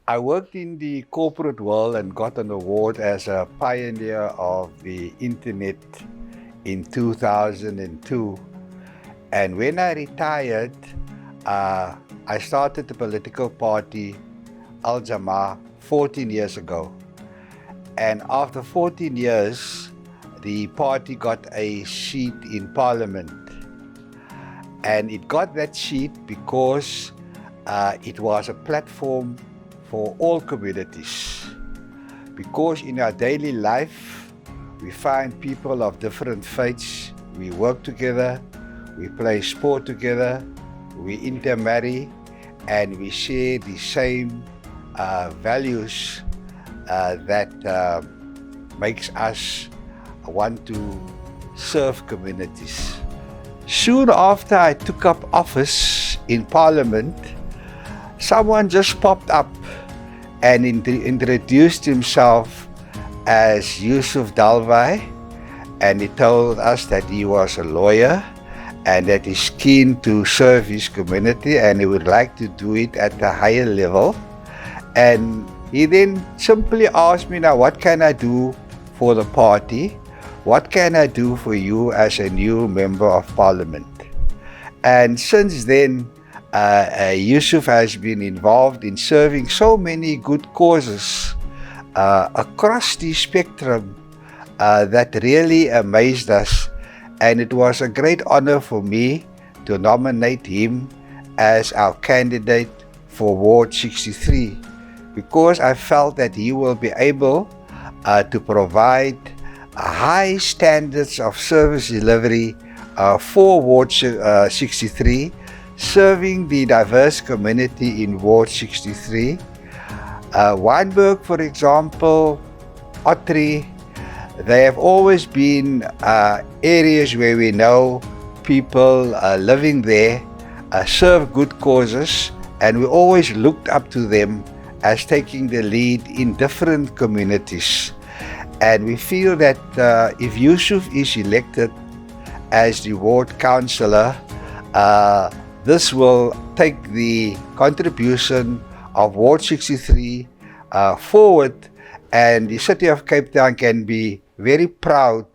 I worked in the corporate world and got an award as a pioneer of the internet in 2002. And when I retired, I started the political party Al-Jama-ah 14 years ago. And after 14 years, the party got a seat in Parliament. And it got that seat because it was a platform for all communities. Because in our daily life, we find people of different faiths. We work together, we play sport together, we intermarry, and we share the same values that makes us want to serve communities. Soon after I took up office in Parliament, someone just popped up and introduced himself as Yusuf Dalwai, and he told us that he was a lawyer and that he's keen to serve his community and he would like to do it at a higher level. And he then simply asked me, now what can I do for the party? What can I do for you as a new member of Parliament? And since then, Yusuf has been involved in serving so many good causes across the spectrum that really amazed us, and it was a great honor for me to nominate him as our candidate for Ward 63, because I felt that he will be able to provide high standards of service delivery for Ward 63, serving the diverse community in Ward 63. Wynberg, for example, Ottery, they have always been areas where we know people living there serve good causes, and we always looked up to them as taking the lead in different communities. And we feel that if Yusuf is elected as the ward councillor, this will take the contribution of Ward 63 forward, and the city of Cape Town can be very proud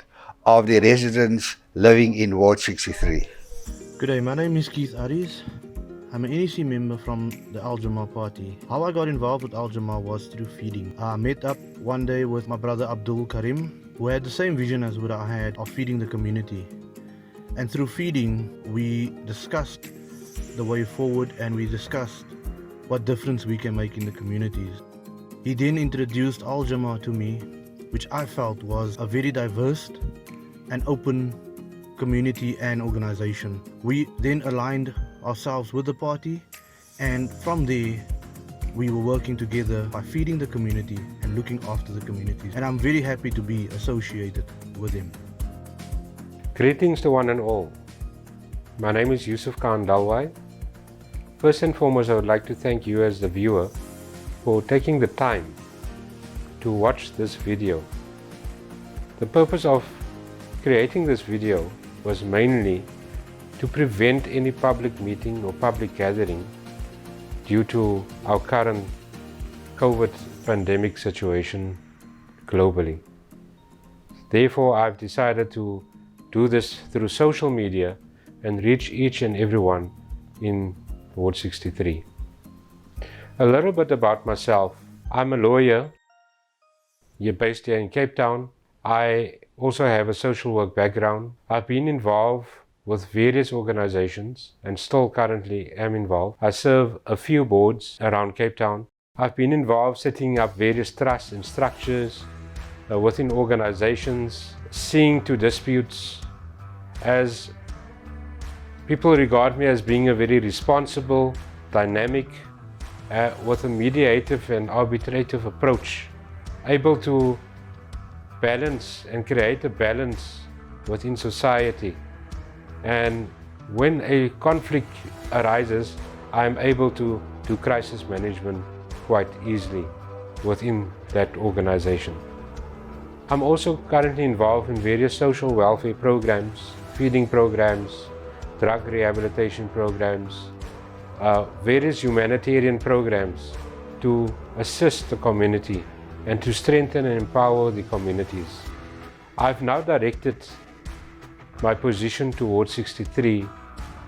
of the residents living in Ward 63. Good day, my name is Ariz. I'm an NEC member from the Al-Jama-ah party. How I got involved with Al-Jama-ah was through feeding. I met up one day with my brother Abdul Karim, who had the same vision as what I had of feeding the community. And through feeding, we discussed the way forward, and we discussed what difference we can make in the communities. He then introduced Al-Jama-ah to me, which I felt was a very diverse and open community and organization. We then aligned ourselves with the party, and from there we were working together by feeding the community and looking after the communities, and I'm very happy to be associated with them. Greetings to one and all. My name is Yusuf Khan Dalwai. First and foremost, I would like to thank you as the viewer for taking the time to watch this video. The purpose of creating this video was mainly to prevent any public meeting or public gathering due to our current COVID pandemic situation globally. Therefore, I've decided to do this through social media and reach each and everyone in Ward 63. A little bit about myself. I'm a lawyer based here in Cape Town. I also have a social work background. I've been involved with various organizations and still currently am involved. I serve a few boards around Cape Town. I've been involved setting up various trusts and structures within organizations, seeing to disputes, as people regard me as being a very responsible, dynamic, with a mediative and arbitrative approach, able to balance and create a balance within society. And when a conflict arises, I'm able to do crisis management quite easily within that organization. I'm also currently involved in various social welfare programs feeding programs, drug rehabilitation programs, various humanitarian programs to assist the community and to strengthen and empower the communities. I've now directed my position towards 63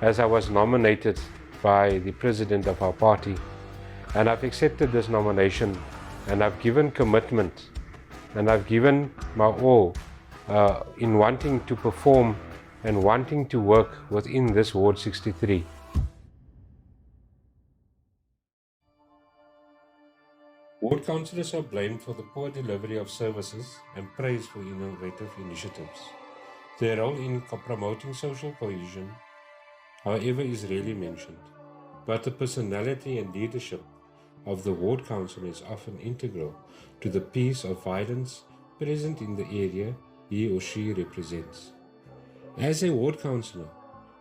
as I was nominated by the president of our party, and I've accepted this nomination, and I've given commitment and I've given my all in wanting to perform and wanting to work within this Ward 63. Ward councillors are blamed for the poor delivery of services and praised for innovative initiatives. Their role in promoting social cohesion, however, is rarely mentioned, but the personality and leadership of the ward councillor is often integral to the piece of violence present in the area he or she represents. As a ward councillor,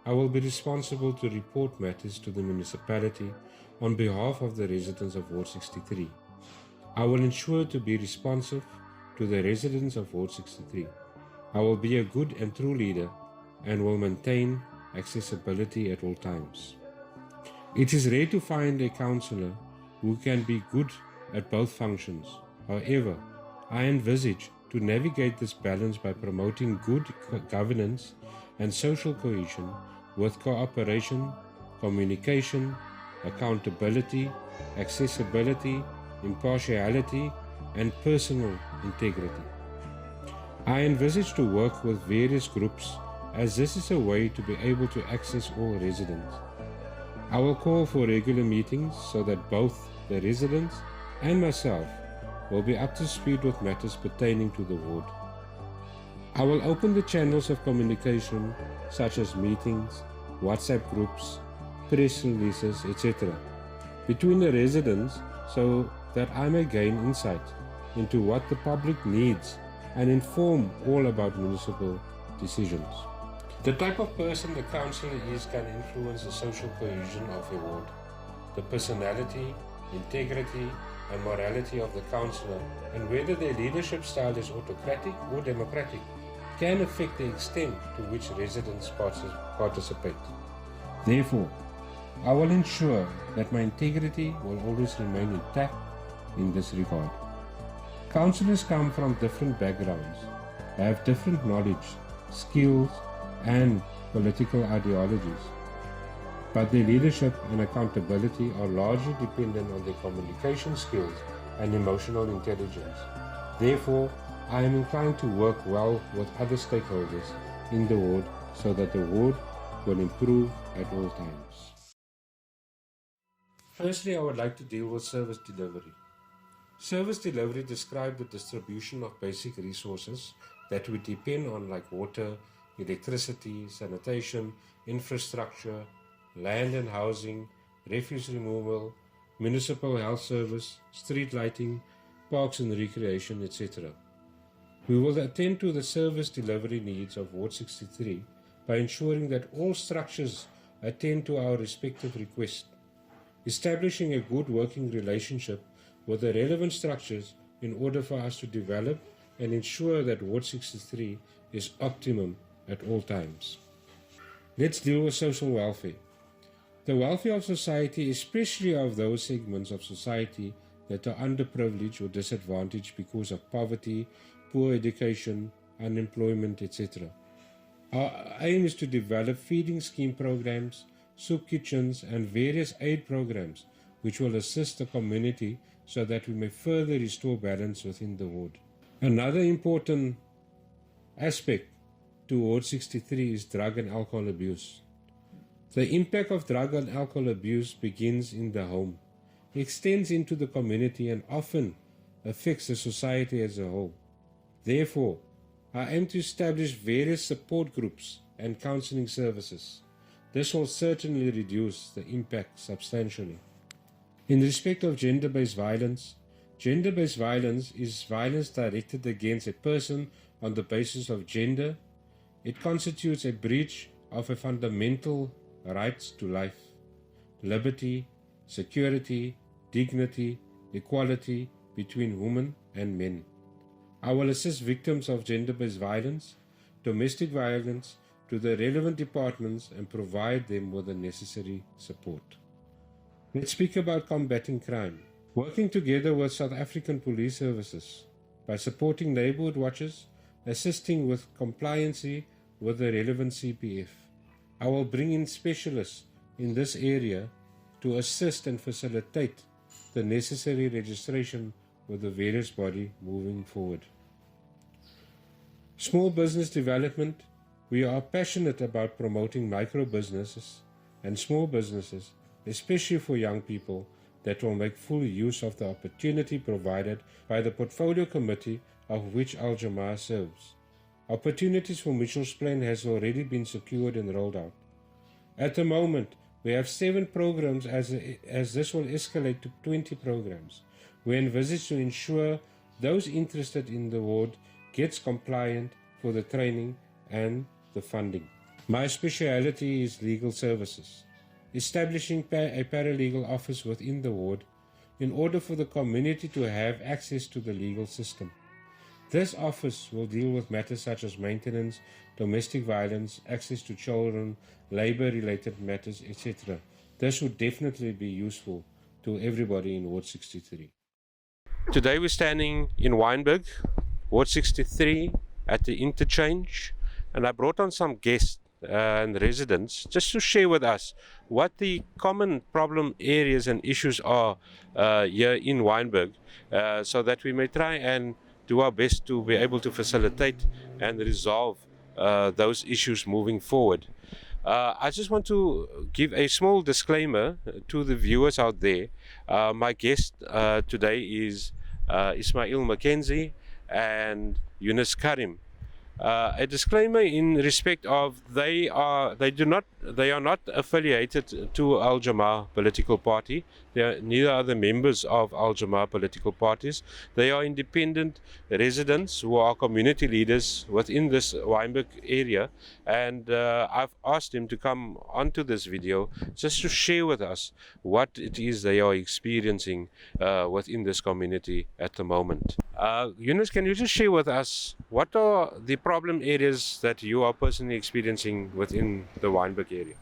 I will be responsible to report matters to the municipality on behalf of the residents of Ward 63. I will ensure to be responsive to the residents of Ward 63. I will be a good and true leader and will maintain accessibility at all times. It is rare to find a councillor who can be good at both functions. However, I envisage to navigate this balance by promoting good governance and social cohesion with cooperation, communication, accountability, accessibility, impartiality, and personal integrity. I envisage to work with various groups as this is a way to be able to access all residents. I will call for regular meetings so that both the residents and myself will be up to speed with matters pertaining to the ward. I will open the channels of communication such as meetings, WhatsApp groups, press releases, etc. between the residents so that I may gain insight into what the public needs and inform all about municipal decisions. The type of person the councillor is can influence the social cohesion of a ward. The personality, integrity, and morality of the councillor, and whether their leadership style is autocratic or democratic, can affect the extent to which residents participate. Therefore, I will ensure that my integrity will always remain intact in this regard. Councillors come from different backgrounds, have different knowledge, skills, and political ideologies, but their leadership and accountability are largely dependent on their communication skills and emotional intelligence. Therefore, I am inclined to work well with other stakeholders in the ward so that the ward will improve at all times. Firstly, I would like to deal with service delivery. Service delivery describes the distribution of basic resources that we depend on, like water, electricity, sanitation, infrastructure, land and housing, refuse removal, municipal health service, street lighting, parks and recreation, etc. We will attend to the service delivery needs of Ward 63 by ensuring that all structures attend to our respective requests, establishing a good working relationship with the relevant structures in order for us to develop and ensure that Ward 63 is optimum at all times. Let's deal with social welfare. The welfare of society, especially of those segments of society that are underprivileged or disadvantaged because of poverty, poor education, unemployment, etc. Our aim is to develop feeding scheme programs, soup kitchens, and various aid programs which will assist the community so that we may further restore balance within the ward. Another important aspect to Ward 63 is drug and alcohol abuse. The impact of drug and alcohol abuse begins in the home, extends into the community, and often affects the society as a whole. Therefore, I aim to establish various support groups and counseling services. This will certainly reduce the impact substantially. In respect of gender-based violence is violence directed against a person on the basis of gender. It constitutes a breach of a fundamental rights to life, liberty, security, dignity, equality between women and men. I will assist victims of gender-based violence, domestic violence, to to the relevant departments and provide them with the necessary support. Let's speak about combating crime. Working together with South African police services by supporting neighborhood watches, assisting with compliancy with the relevant CPF. I will bring in specialists in this area to assist and facilitate the necessary registration with the various body moving forward. Small business development. We are passionate about promoting micro businesses and small businesses, especially for young people, that will make full use of the opportunity provided by the Portfolio Committee of which Al-Jama-ah serves. Opportunities for Mitchell's Plain has already been secured and rolled out. At the moment, we have 7 programs as this will escalate to 20 programs. We envisage to ensure those interested in the ward gets compliant for the training and the funding. My speciality is legal services. Establishing a paralegal office within the ward in order for the community to have access to the legal system. This office will deal with matters such as maintenance, domestic violence, access to children, labor-related matters, etc. This would definitely be useful to everybody in Ward 63. Today we're standing in Wynberg, Ward 63, at the interchange, and I brought on some guests and residents just to share with us what the common problem areas and issues are here in Wynberg, so that we may try and do our best to be able to facilitate and resolve those issues moving forward. I just want to give a small disclaimer to the viewers out there. My guest today is Ismail Mackenzie and Yunus Karim. A disclaimer in respect of they are not affiliated to Al-Jama-ah political party. Neither are the members of Al-Jama-ah political parties. They are independent residents who are community leaders within this Wynberg area, and I've asked them to come onto this video just to share with us what it is they are experiencing within this community at the moment. Yunus, can you just share with us what are the problem areas that you are personally experiencing within the Wynberg area?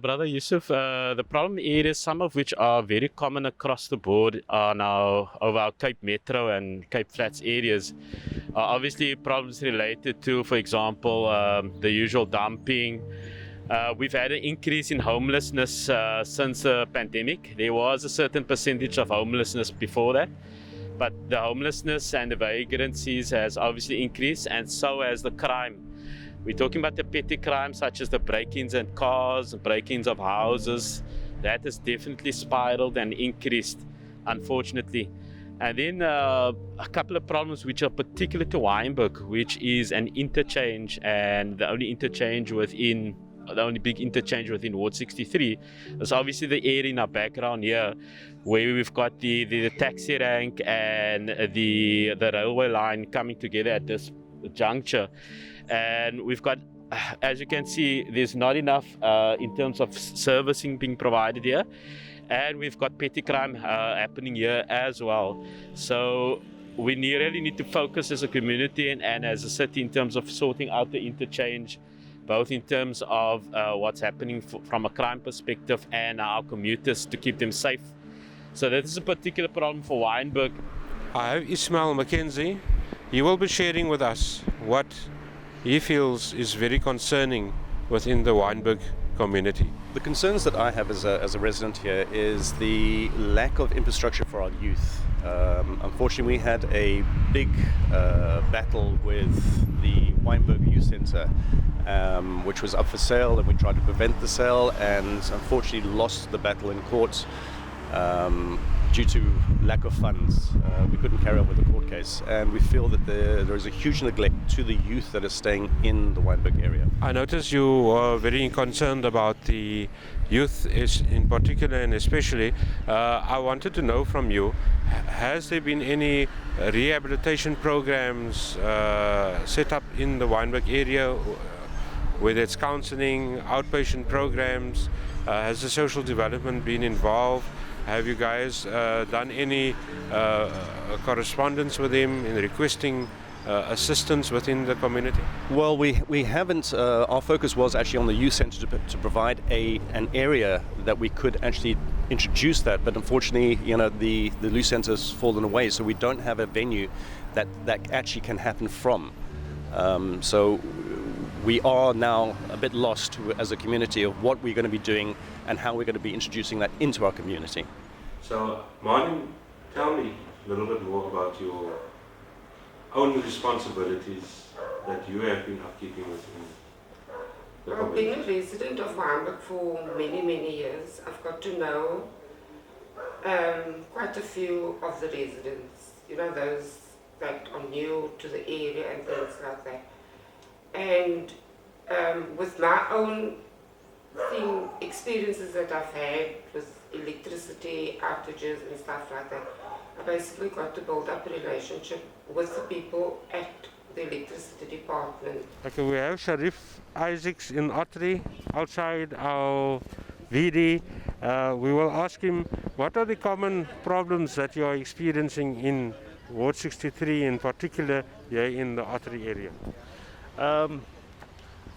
Brother Yusuf, the problem areas, some of which are very common across the board, are now of our Cape Metro and Cape Flats areas. Obviously problems related to, for example, the usual dumping. We've had an increase in homelessness since the pandemic. There was a certain percentage of homelessness before that, but the homelessness and the vagrancies has obviously increased, and so has the crime. We're talking about the petty crimes such as the break-ins and cars, break-ins of houses. That has definitely spiraled and increased, unfortunately. And then a couple of problems which are particular to Wynberg, which is an interchange, and the only big interchange within Ward 63 is obviously the area in our background here, where we've got the taxi rank and the railway line coming together at this juncture. And we've got, as you can see, there's not enough in terms of servicing being provided here, and we've got petty crime happening here as well. So we really need to focus as a community and as a city in terms of sorting out the interchange, both in terms of what's happening from a crime perspective and our commuters, to keep them safe. So that is a particular problem for Wynberg. I have Ismail Mackenzie. He will be sharing with us what he feels is very concerning within the Wynberg community. The concerns that I have as a resident here is the lack of infrastructure for our youth. Unfortunately, we had a big battle with the Wynberg Youth Centre, which was up for sale, and we tried to prevent the sale, and unfortunately lost the battle in court due to lack of funds. We couldn't carry on with the court case, and we feel that there is a huge neglect to the youth that are staying in the Wynberg area. I notice you are very concerned about the youth in particular, and especially I wanted to know from you, has there been any rehabilitation programs set up in the Wynberg area, whether it's counseling, outpatient programs? Has the social development been involved? Have you guys done any correspondence with them in requesting assistance within the community? Well, we haven't. Our focus was actually on the youth centre to provide an area that we could actually introduce that. But unfortunately, the youth centre's fallen away, so we don't have a venue that actually can happen from. So we are now a bit lost as a community of what we're going to be doing and how we're going to be introducing that into our community. So, Martin, tell me a little bit more about your own responsibilities that you have been upkeeping within the I've community. been a resident of Wynberg for many, many years. I've got to know quite a few of the residents, those that are new to the area and things like that. And with my own experiences that I've had with electricity outages and stuff like that, I basically got to build up a relationship with the people at the electricity department. Okay, we have Sharif Isaacs in Ottery outside our VD. We will ask him, what are the common problems that you are experiencing in Ward 63 in particular here in the Ottery area? I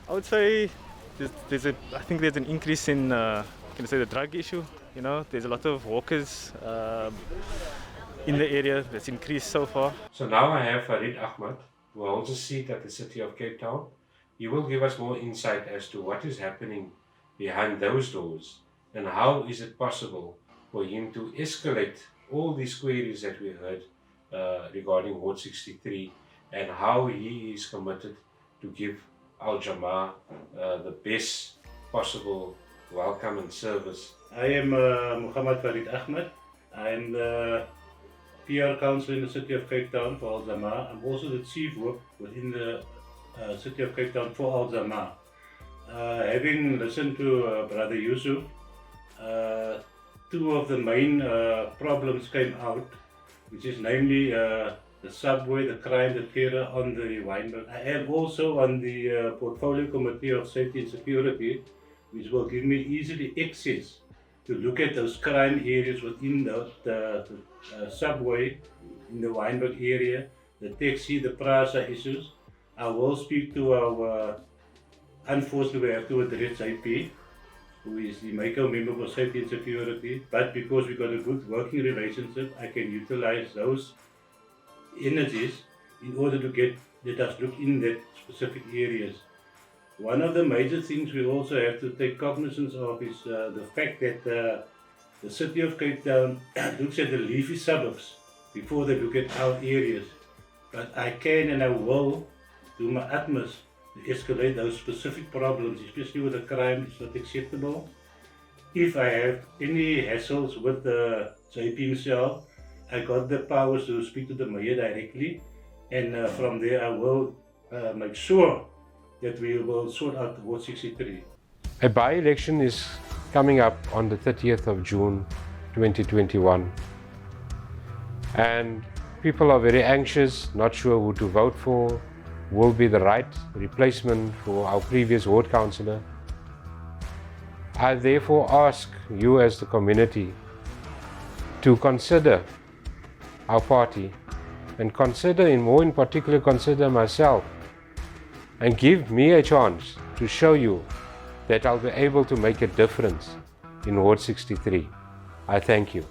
would say I think there's an increase in the drug issue. There's a lot of walkers in the area that's increased so far. So now I have Farid Ahmad, who holds a seat at the City of Cape Town. He will give us more insight as to what is happening behind those doors and how is it possible for him to escalate all these queries that we heard regarding Ward 63 and how he is committed to give Al-Jama-ah the best possible welcome and service. I am Muhammad Farid Ahmed. I am the PR Councillor in the City of Cape Town for Al-Jama-ah. I'm also the Chief Whip within the City of Cape Town for Al-Jama-ah. Having listened to Brother Yusuf, two of the main problems came out, which is namely the subway, the crime, the terror on the Wynberg. I am also on the Portfolio Committee of Safety and Security, which will give me easily access to look at those crime areas within the subway in the Wynberg area, the taxi, the Prasa issues. I will speak to our, unfortunately we have to address JP, who is the Mako member for Safety and Security, but because we got a good working relationship, I can utilize those energies in order to let us look in that specific areas. One of the major things we also have to take cognizance of is the fact that the City of Cape Town looks at the leafy suburbs before they look at our areas. But I can and I will do my utmost to escalate those specific problems, especially with the crime. It's not acceptable. If I have any hassles with the JP himself, I got the powers to speak to the mayor directly, and from there I will make sure that we will sort out Ward 63. A by-election is coming up on the 30th of June 2021, and people are very anxious, not sure who to vote for, will be the right replacement for our previous ward councillor. I therefore ask you as the community to consider our party and more in particular consider myself and give me a chance to show you that I'll be able to make a difference in Ward 63. I thank you.